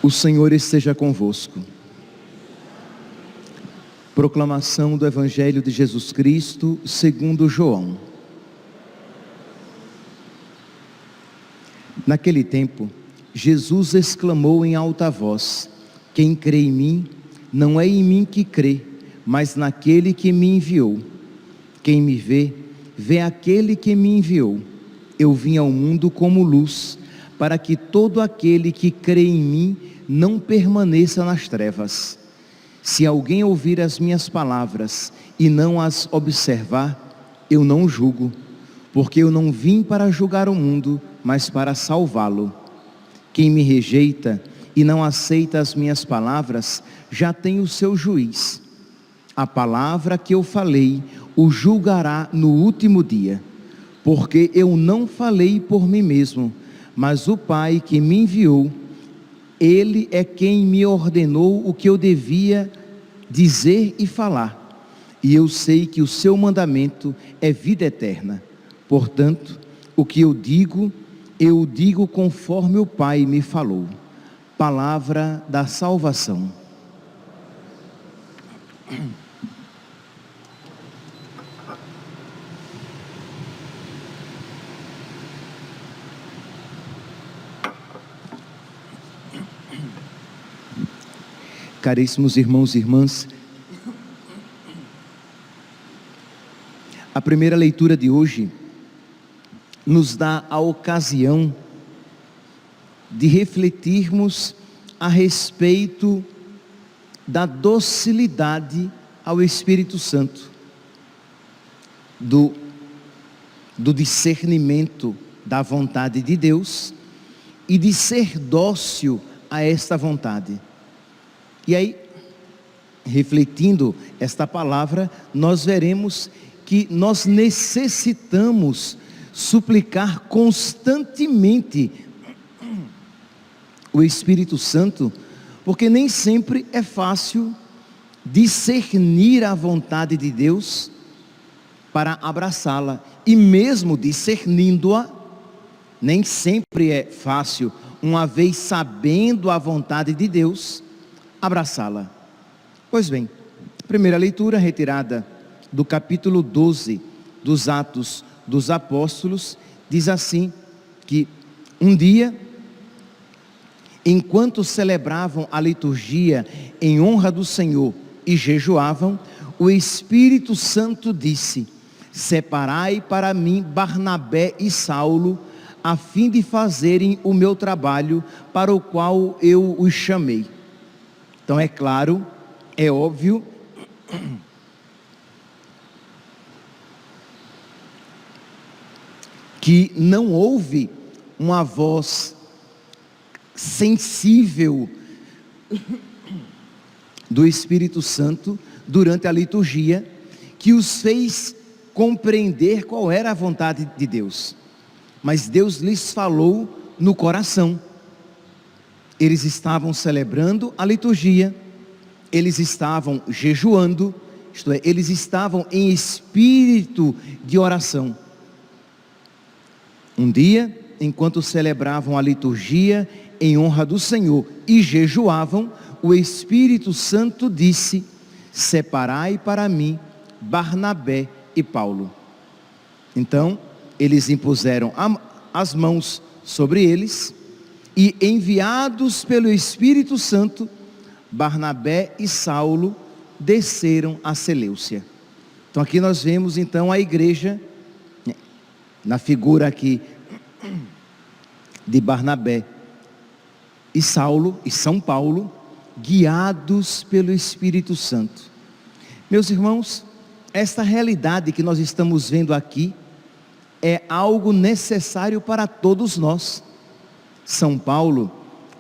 O Senhor esteja convosco. Proclamação do Evangelho de Jesus Cristo segundo João. Naquele tempo, Jesus exclamou em alta voz: quem crê em mim, não é em mim que crê, mas naquele que me enviou. Quem me vê, vê aquele que me enviou. Eu vim ao mundo como luz, para que todo aquele que crê em mim não permaneça nas trevas. Se alguém ouvir as minhas palavras e não as observar, eu não julgo, porque eu não vim para julgar o mundo, mas para salvá-lo. Quem me rejeita e não aceita as minhas palavras, já tem o seu juiz. A palavra que eu falei o julgará no último dia, porque eu não falei por mim mesmo, mas o Pai que me enviou, Ele é quem me ordenou o que eu devia dizer e falar. E eu sei que o seu mandamento é vida eterna. Portanto, o que eu digo conforme o Pai me falou. Palavra da salvação. Caríssimos irmãos e irmãs, a primeira leitura de hoje nos dá a ocasião de refletirmos a respeito da docilidade ao Espírito Santo, do discernimento da vontade de Deus e de ser dócil a esta vontade. E aí, refletindo esta palavra, nós veremos que nós necessitamos suplicar constantemente o Espírito Santo, porque nem sempre é fácil discernir a vontade de Deus para abraçá-la, e mesmo discernindo-a, nem sempre é fácil, uma vez sabendo a vontade de Deus, abraçá-la. Pois bem, primeira leitura retirada do capítulo 12 dos Atos dos Apóstolos, diz assim, que um dia, enquanto celebravam a liturgia em honra do Senhor e jejuavam, o Espírito Santo disse: separai para mim Barnabé e Saulo, a fim de fazerem o meu trabalho para o qual eu os chamei. Então é claro, é óbvio, que não houve uma voz sensível do Espírito Santo durante a liturgia, que os fez compreender qual era a vontade de Deus, mas Deus lhes falou no coração. Eles estavam celebrando a liturgia, eles estavam jejuando, isto é, eles estavam em espírito de oração. Um dia, enquanto celebravam a liturgia em honra do Senhor e jejuavam, o Espírito Santo disse: separai para mim Barnabé e Paulo. Então, eles impuseram as mãos sobre eles, e enviados pelo Espírito Santo, Barnabé e Saulo desceram a Seleucia. Então aqui nós vemos então a igreja, na figura aqui de Barnabé e Saulo e São Paulo, guiados pelo Espírito Santo. Meus irmãos, esta realidade que nós estamos vendo aqui é algo necessário para todos nós. São Paulo,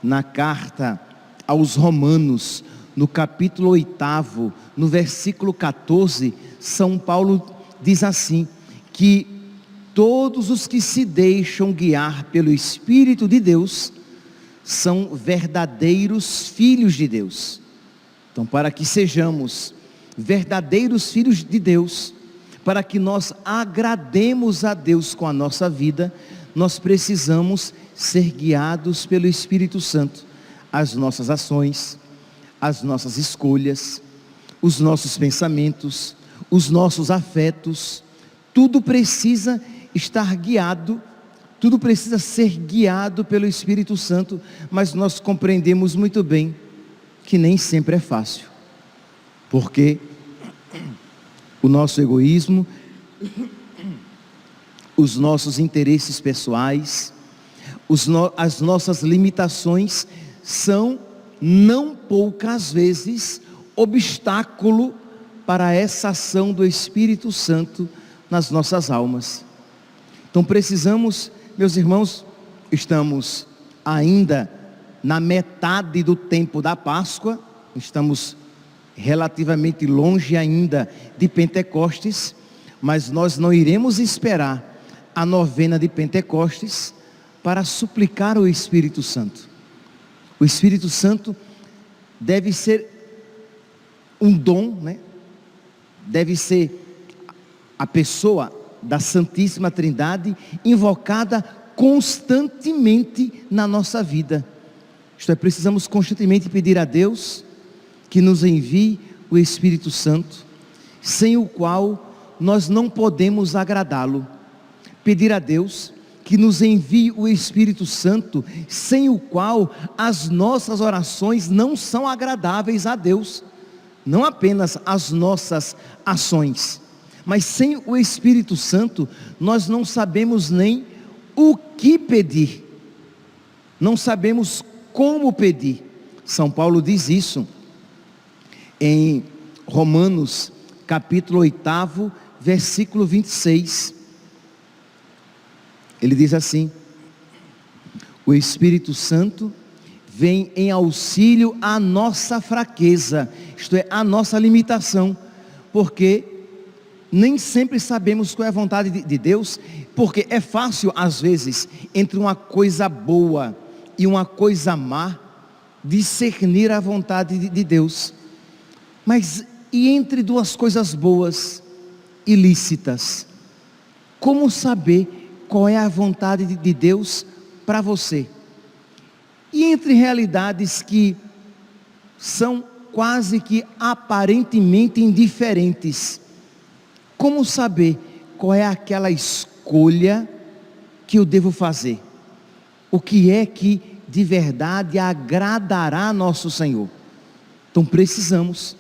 na carta aos Romanos, no capítulo 8, no versículo 14, São Paulo diz assim, que todos os que se deixam guiar pelo Espírito de Deus são verdadeiros filhos de Deus. Então, para que sejamos verdadeiros filhos de Deus, para que nós agrademos a Deus com a nossa vida, nós precisamos ser guiados pelo Espírito Santo. As nossas ações, as nossas escolhas, os nossos pensamentos, os nossos afetos, tudo precisa estar guiado, tudo precisa ser guiado pelo Espírito Santo, mas nós compreendemos muito bem que nem sempre é fácil, porque o nosso egoísmo, os nossos interesses pessoais, as nossas limitações são, não poucas vezes, obstáculo para essa ação do Espírito Santo nas nossas almas. Então precisamos, meus irmãos, estamos ainda na metade do tempo da Páscoa, estamos relativamente longe ainda de Pentecostes, mas nós não iremos esperar a novena de Pentecostes para suplicar o Espírito Santo. O Espírito Santo deve ser um dom, né? Deve ser a pessoa da Santíssima Trindade invocada constantemente na nossa vida. Isto é, precisamos constantemente pedir a Deus que nos envie o Espírito Santo, sem o qual nós não podemos agradá-lo. Pedir a Deus que nos envie o Espírito Santo, sem o qual as nossas orações não são agradáveis a Deus. Não apenas as nossas ações, mas sem o Espírito Santo, nós não sabemos nem o que pedir, não sabemos como pedir. São Paulo diz isso em Romanos capítulo 8, versículo 26, ele diz assim: o Espírito Santo vem em auxílio à nossa fraqueza, isto é, à nossa limitação, porque nem sempre sabemos qual é a vontade de Deus, porque é fácil às vezes, entre uma coisa boa e uma coisa má, discernir a vontade de Deus. Mas e entre duas coisas boas e lícitas, como saber qual é a vontade de Deus para você? E entre realidades que são quase que aparentemente indiferentes, como saber qual é aquela escolha que eu devo fazer? O que é que de verdade agradará a nosso Senhor? Então precisamos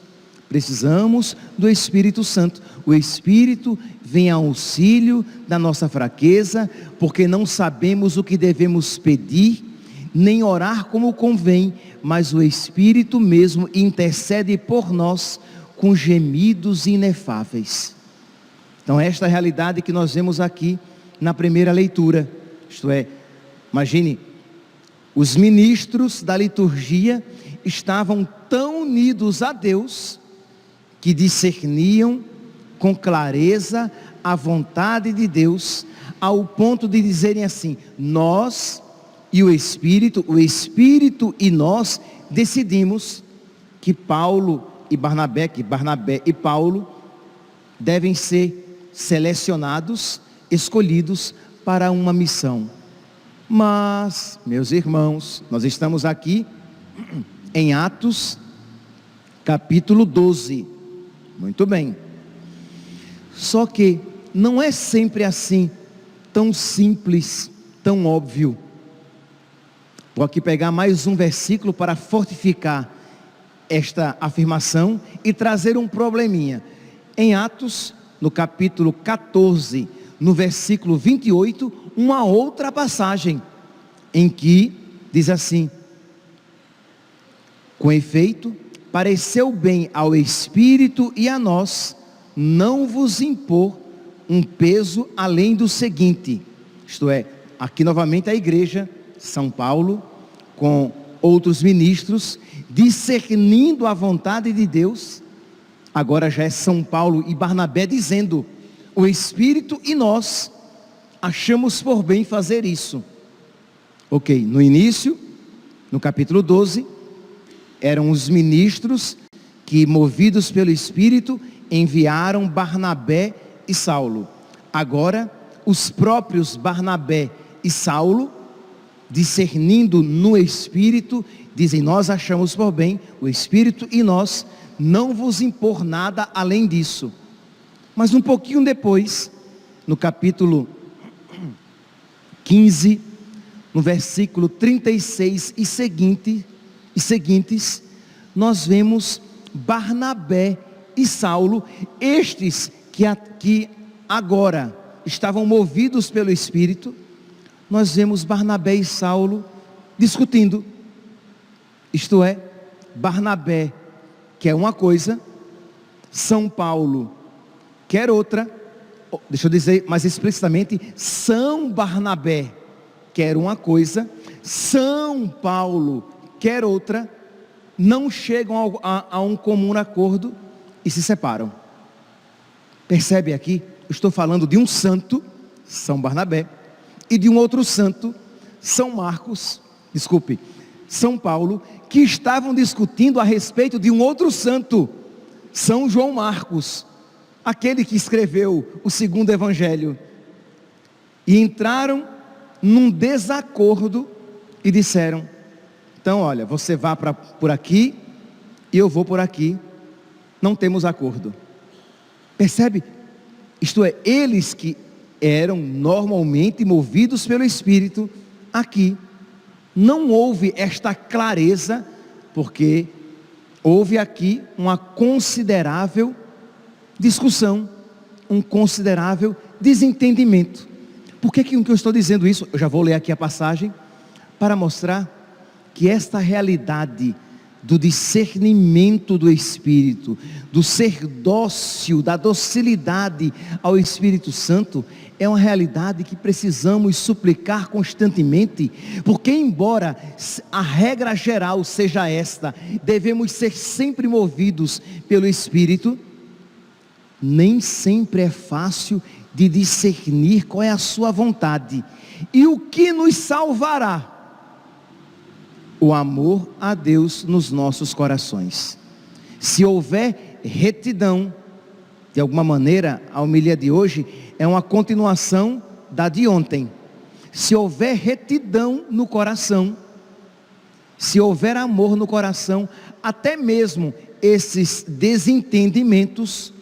do Espírito Santo. O Espírito vem ao auxílio da nossa fraqueza, porque não sabemos o que devemos pedir, nem orar como convém, mas o Espírito mesmo intercede por nós com gemidos inefáveis. Então esta é a realidade que nós vemos aqui na primeira leitura. Isto é, imagine, os ministros da liturgia estavam tão unidos a Deus, que discerniam com clareza a vontade de Deus, ao ponto de dizerem assim: nós e o Espírito e nós decidimos que Paulo e Barnabé, que Barnabé e Paulo devem ser selecionados, escolhidos para uma missão. Mas, meus irmãos, nós estamos aqui em Atos capítulo 12, muito bem, só que não é sempre assim, tão simples, tão óbvio. Vou aqui pegar mais um versículo para fortificar esta afirmação e trazer um probleminha. Em Atos, no capítulo 14, no versículo 28, uma outra passagem, em que diz assim: com efeito, pareceu bem ao Espírito e a nós, não vos impor um peso além do seguinte. Isto é, aqui novamente a igreja, São Paulo, com outros ministros, discernindo a vontade de Deus. Agora já é São Paulo e Barnabé dizendo: o Espírito e nós achamos por bem fazer isso. Ok, no início No capítulo 12, eram os ministros que, movidos pelo Espírito, enviaram Barnabé e Saulo. Agora, os próprios Barnabé e Saulo, discernindo no Espírito, dizem: nós achamos por bem, o Espírito e nós, não vos impor nada além disso. Mas um pouquinho depois, no capítulo 15, no versículo 36 e seguintes, nós vemos Barnabé e Saulo, estes que agora estavam movidos pelo Espírito. Nós vemos Barnabé e Saulo discutindo, isto é, Barnabé quer uma coisa, São Paulo quer outra. Deixa eu dizer mais explicitamente: São Barnabé quer uma coisa, São Paulo quer outra, não chegam a um comum acordo e se separam. Percebe aqui? Eu estou falando de um santo, São Barnabé, e de um outro santo, São Paulo, que estavam discutindo a respeito de um outro santo, São João Marcos, aquele que escreveu o segundo evangelho. E entraram num desacordo e disseram: então olha, você vá por aqui e eu vou por aqui, não temos acordo. Percebe? Isto é, eles que eram normalmente movidos pelo Espírito, aqui não houve esta clareza, porque houve aqui uma considerável discussão, um considerável desentendimento. Por que eu estou dizendo isso? Eu já vou ler aqui a passagem, para mostrar que esta realidade do discernimento do Espírito, do ser dócil, da docilidade ao Espírito Santo, é uma realidade que precisamos suplicar constantemente, porque embora a regra geral seja esta, devemos ser sempre movidos pelo Espírito, nem sempre é fácil de discernir qual é a sua vontade, e o que nos salvará: o amor a Deus nos nossos corações. Se houver retidão, de alguma maneira, a homilia de hoje é uma continuação da de ontem. Se houver retidão no coração, se houver amor no coração, até mesmo esses desentendimentos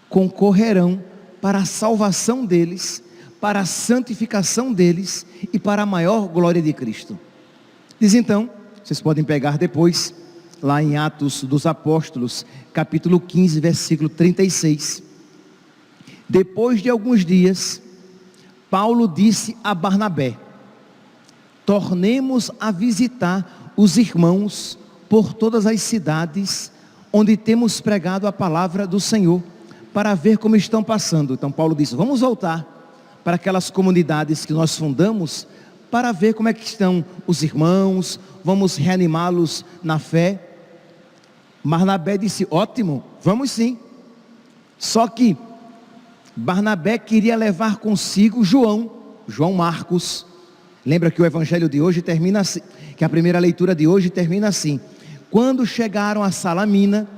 concorrerão para a salvação deles, para a santificação deles e para a maior glória de Cristo. Diz então, vocês podem pegar depois, lá em Atos dos Apóstolos, capítulo 15, versículo 36. Depois de alguns dias, Paulo disse a Barnabé: tornemos a visitar os irmãos por todas as cidades onde temos pregado a palavra do Senhor, para ver como estão passando. Então Paulo disse: vamos voltar para aquelas comunidades que nós fundamos, para ver como é que estão os irmãos, vamos reanimá-los na fé. Barnabé disse: ótimo, vamos sim. Só que Barnabé queria levar consigo João Marcos. Lembra que o evangelho de hoje termina assim, que a primeira leitura de hoje termina assim: quando chegaram a Salamina,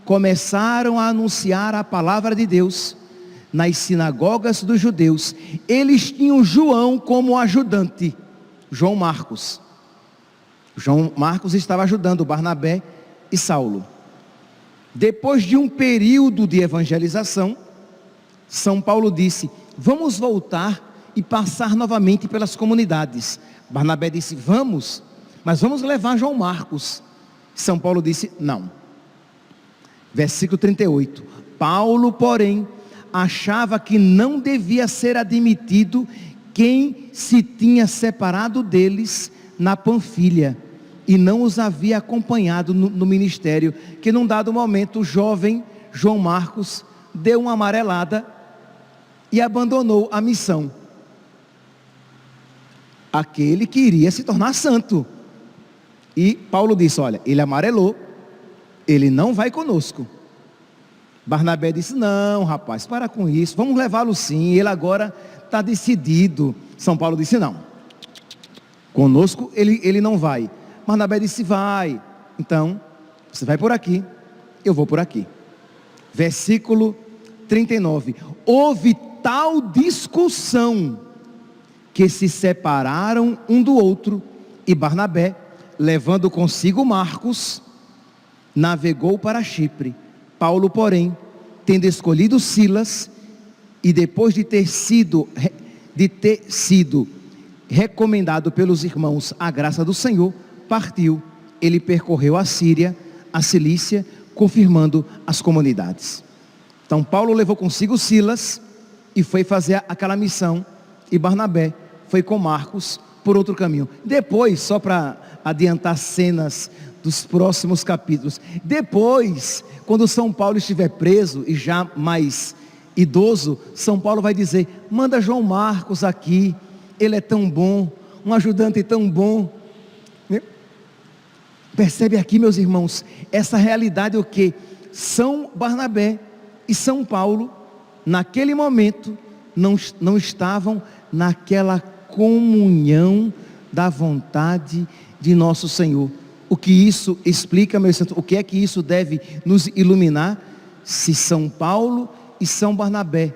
começaram a anunciar a palavra de Deus nas sinagogas dos judeus. Eles tinham João como ajudante, João Marcos. João Marcos estava ajudando Barnabé e Saulo. Depois de um período de evangelização, São Paulo disse: vamos voltar e passar novamente pelas comunidades. Barnabé disse: vamos, mas vamos levar João Marcos. São Paulo disse: não. Versículo 38. Paulo, porém, achava que não devia ser admitido quem se tinha separado deles na Panfilha, e não os havia acompanhado no ministério, que num dado momento o jovem João Marcos deu uma amarelada e abandonou a missão. Aquele que iria se tornar santo. E Paulo disse: olha, ele amarelou, ele não vai conosco. Barnabé disse: não, rapaz, para com isso, vamos levá-lo sim, ele agora está decidido. São Paulo disse: não, conosco ele não vai. Barnabé disse: vai. Então, você vai por aqui, eu vou por aqui. Versículo 39. Houve tal discussão que se separaram um do outro, e Barnabé, levando consigo Marcos, navegou para Chipre. Paulo, porém, tendo escolhido Silas, e depois de ter sido recomendado pelos irmãos a graça do Senhor, partiu. Ele percorreu a Síria, a Cilícia, confirmando as comunidades. Então Paulo levou consigo Silas e foi fazer aquela missão, e Barnabé foi com Marcos por outro caminho. Depois, só para adiantar cenas dos próximos capítulos, depois, quando São Paulo estiver preso e já mais idoso, São Paulo vai dizer: manda João Marcos aqui, ele é tão bom, um ajudante tão bom. Percebe aqui, meus irmãos, essa realidade, o que São Barnabé e São Paulo, naquele momento, não estavam naquela comunhão da vontade de nosso Senhor. O que isso explica, meus irmãos? O que é que isso deve nos iluminar? Se São Paulo e São Barnabé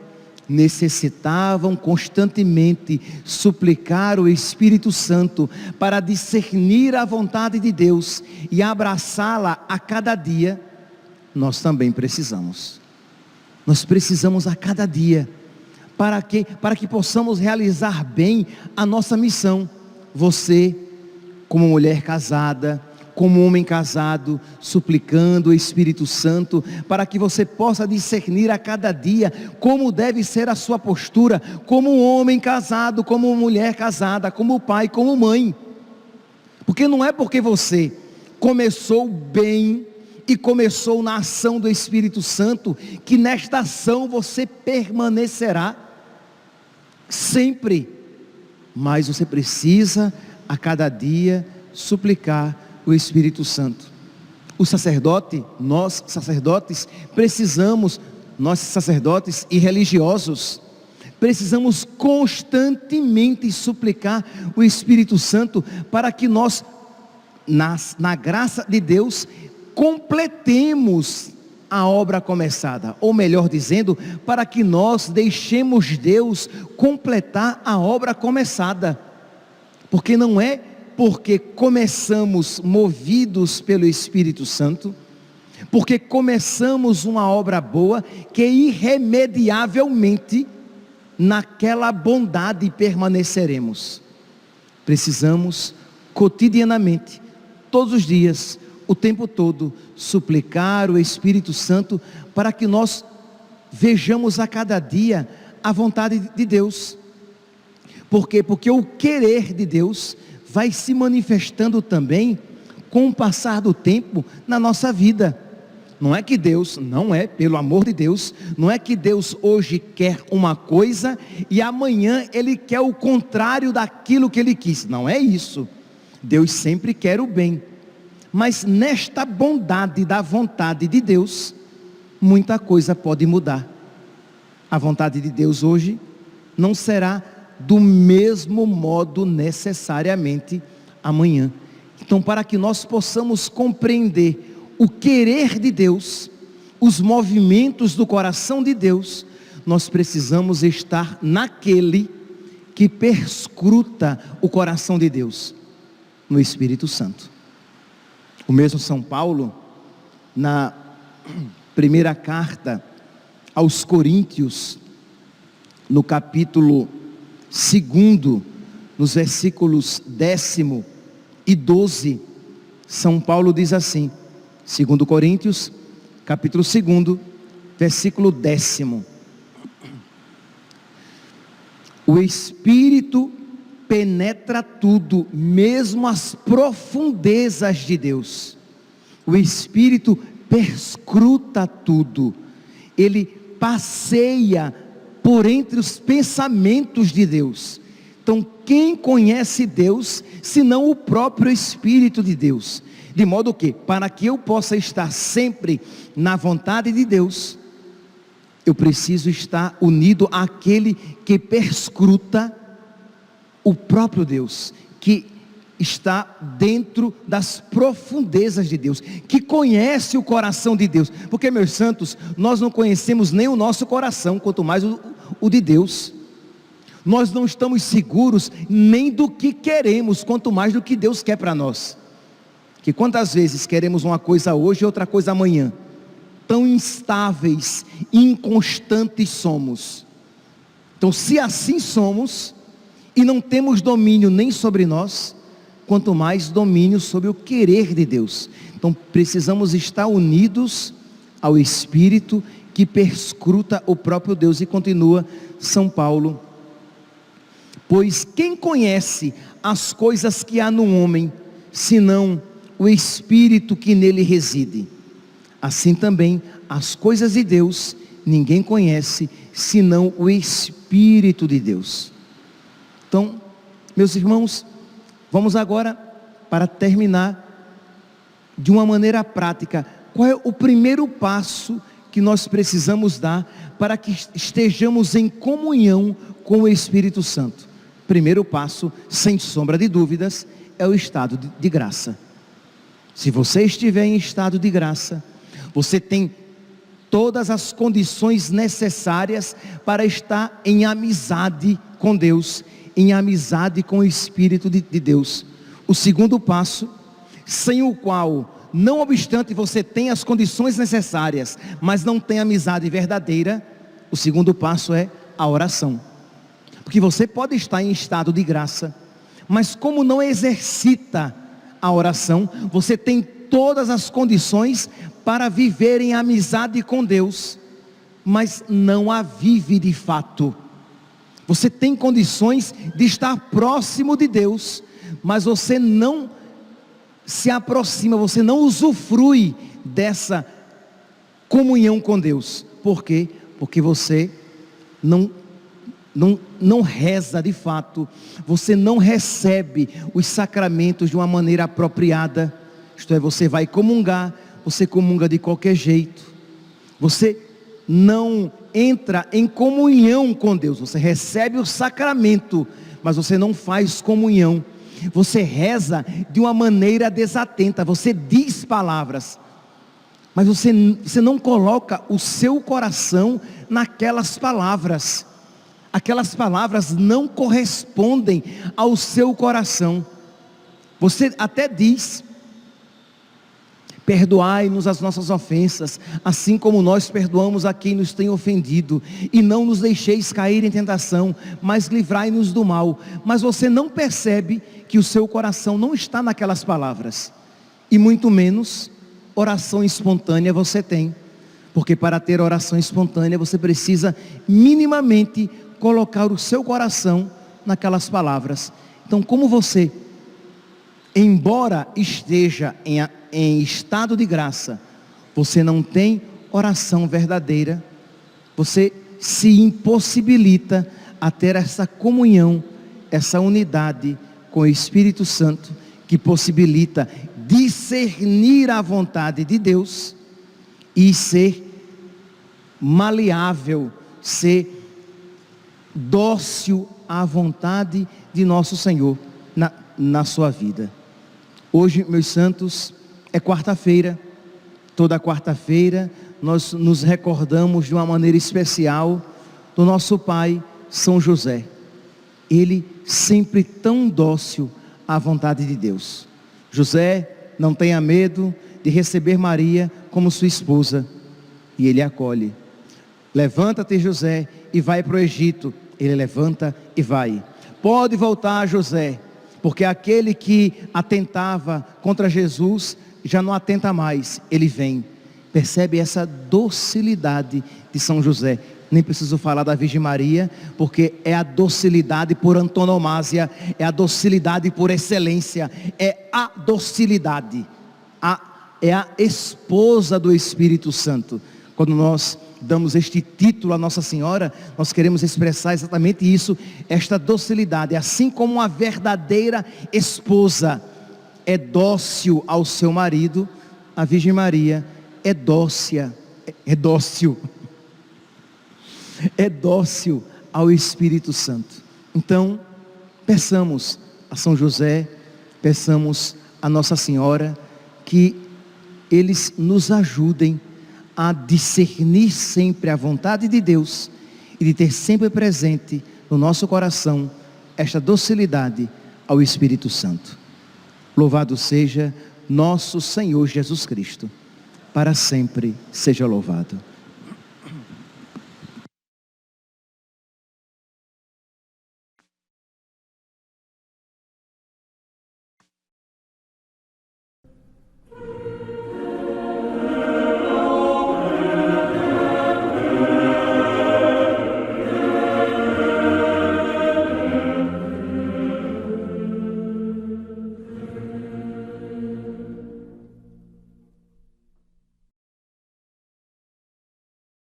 necessitavam constantemente suplicar o Espírito Santo para discernir a vontade de Deus e abraçá-la a cada dia, nós também precisamos. Nós precisamos a cada dia, para que possamos realizar bem a nossa missão. Você, como mulher casada, como homem casado, suplicando o Espírito Santo, para que você possa discernir a cada dia como deve ser a sua postura, como um homem casado, como mulher casada, como pai, como mãe. Porque não é porque você começou bem e começou na ação do Espírito Santo, que nesta ação você permanecerá sempre, mas você precisa a cada dia suplicar o Espírito Santo. O sacerdote, nós sacerdotes precisamos, nós sacerdotes e religiosos, precisamos constantemente suplicar o Espírito Santo para que nós, na graça de Deus, completemos a obra começada, ou melhor dizendo, para que nós deixemos Deus completar a obra começada, porque não é porque começamos movidos pelo Espírito Santo, porque começamos uma obra boa, que irremediavelmente naquela bondade permaneceremos. Precisamos cotidianamente, todos os dias, o tempo todo, suplicar o Espírito Santo para que nós vejamos a cada dia a vontade de Deus. Por quê? Porque o querer de Deus vai se manifestando também com o passar do tempo na nossa vida. Não é que Deus, não é, pelo amor de Deus, não é que Deus hoje quer uma coisa e amanhã Ele quer o contrário daquilo que Ele quis. Não é isso. Deus sempre quer o bem. Mas nesta bondade da vontade de Deus, muita coisa pode mudar. A vontade de Deus hoje não será do mesmo modo necessariamente amanhã. Então, para que nós possamos compreender o querer de Deus, os movimentos do coração de Deus, nós precisamos estar naquele que perscruta o coração de Deus, no Espírito Santo. O mesmo São Paulo, na primeira carta aos Coríntios, no capítulo 2, nos versículos 10 e 12, São Paulo diz assim, 2 Coríntios, capítulo 2, versículo 10. O Espírito penetra tudo, mesmo as profundezas de Deus. O Espírito perscruta tudo. Ele passeia por entre os pensamentos de Deus. Então, quem conhece Deus, senão o próprio Espírito de Deus? De modo que, para que eu possa estar sempre na vontade de Deus, eu preciso estar unido àquele que perscruta o próprio Deus, que está dentro das profundezas de Deus, que conhece o coração de Deus, porque, meus santos, nós não conhecemos nem o nosso coração, quanto mais o de Deus. Nós não estamos seguros nem do que queremos, quanto mais do que Deus quer para nós. Que quantas vezes queremos uma coisa hoje e outra coisa amanhã? Tão instáveis, inconstantes somos. Então, se assim somos, e não temos domínio nem sobre nós, quanto mais domínio sobre o querer de Deus. Então precisamos estar unidos ao Espírito que perscruta o próprio Deus. E continua São Paulo: pois quem conhece as coisas que há no homem, senão o Espírito que nele reside? Assim também as coisas de Deus ninguém conhece, senão o Espírito de Deus. Então, meus irmãos, vamos agora, para terminar, de uma maneira prática, qual é o primeiro passo que nós precisamos dar para que estejamos em comunhão com o Espírito Santo? Primeiro passo, sem sombra de dúvidas, é o estado de graça. Se você estiver em estado de graça, você tem todas as condições necessárias para estar em amizade com Deus, em amizade com o Espírito de Deus. O segundo passo, sem o qual, não obstante você tenha as condições necessárias, mas não tem amizade verdadeira, o segundo passo é a oração. Porque você pode estar em estado de graça, mas como não exercita a oração, você tem todas as condições para viver em amizade com Deus, mas não a vive de fato. Você tem condições de estar próximo de Deus, mas você não se aproxima, você não usufrui dessa comunhão com Deus. Por quê? Porque você não reza de fato, você não recebe os sacramentos de uma maneira apropriada. Isto é, você vai comungar, você comunga de qualquer jeito, você não entra em comunhão com Deus. Você recebe o sacramento, mas você não faz comunhão. Você reza de uma maneira desatenta, você diz palavras, mas você não coloca o seu coração naquelas palavras. Aquelas palavras não correspondem ao seu coração. Você até diz: perdoai-nos as nossas ofensas, assim como nós perdoamos a quem nos tem ofendido, e não nos deixeis cair em tentação, mas livrai-nos do mal. Mas você não percebe que o seu coração não está naquelas palavras, e muito menos oração espontânea você tem, porque para ter oração espontânea você precisa minimamente colocar o seu coração naquelas palavras. Então, como você, embora esteja em estado de graça, você não tem oração verdadeira, você se impossibilita a ter essa comunhão, essa unidade com o Espírito Santo, que possibilita discernir a vontade de Deus e ser maleável, ser dócil à vontade de nosso Senhor na sua vida. Hoje, meus santos, é quarta-feira. Toda quarta-feira nós nos recordamos de uma maneira especial do nosso pai São José. Ele sempre tão dócil à vontade de Deus. José não tenha medo de receber Maria como sua esposa, e ele acolhe. Levanta-te, José, e vai para o Egito. Ele levanta e vai. Pode voltar, José, porque aquele que atentava contra Jesus já não atenta mais, ele vem. Percebe essa docilidade de São José? Nem preciso falar da Virgem Maria, porque é a docilidade por antonomasia, é a docilidade por excelência, é a docilidade, é a esposa do Espírito Santo. Quando nós damos este título à Nossa Senhora, nós queremos expressar exatamente isso, esta docilidade. Assim como uma verdadeira esposa é dócil ao seu marido, a Virgem Maria é dócil ao Espírito Santo. Então, peçamos a São José Peçamos a Nossa Senhora que eles nos ajudem a discernir sempre a vontade de Deus e de ter sempre presente no nosso coração esta docilidade ao Espírito Santo. Louvado seja nosso Senhor Jesus Cristo, para sempre seja louvado.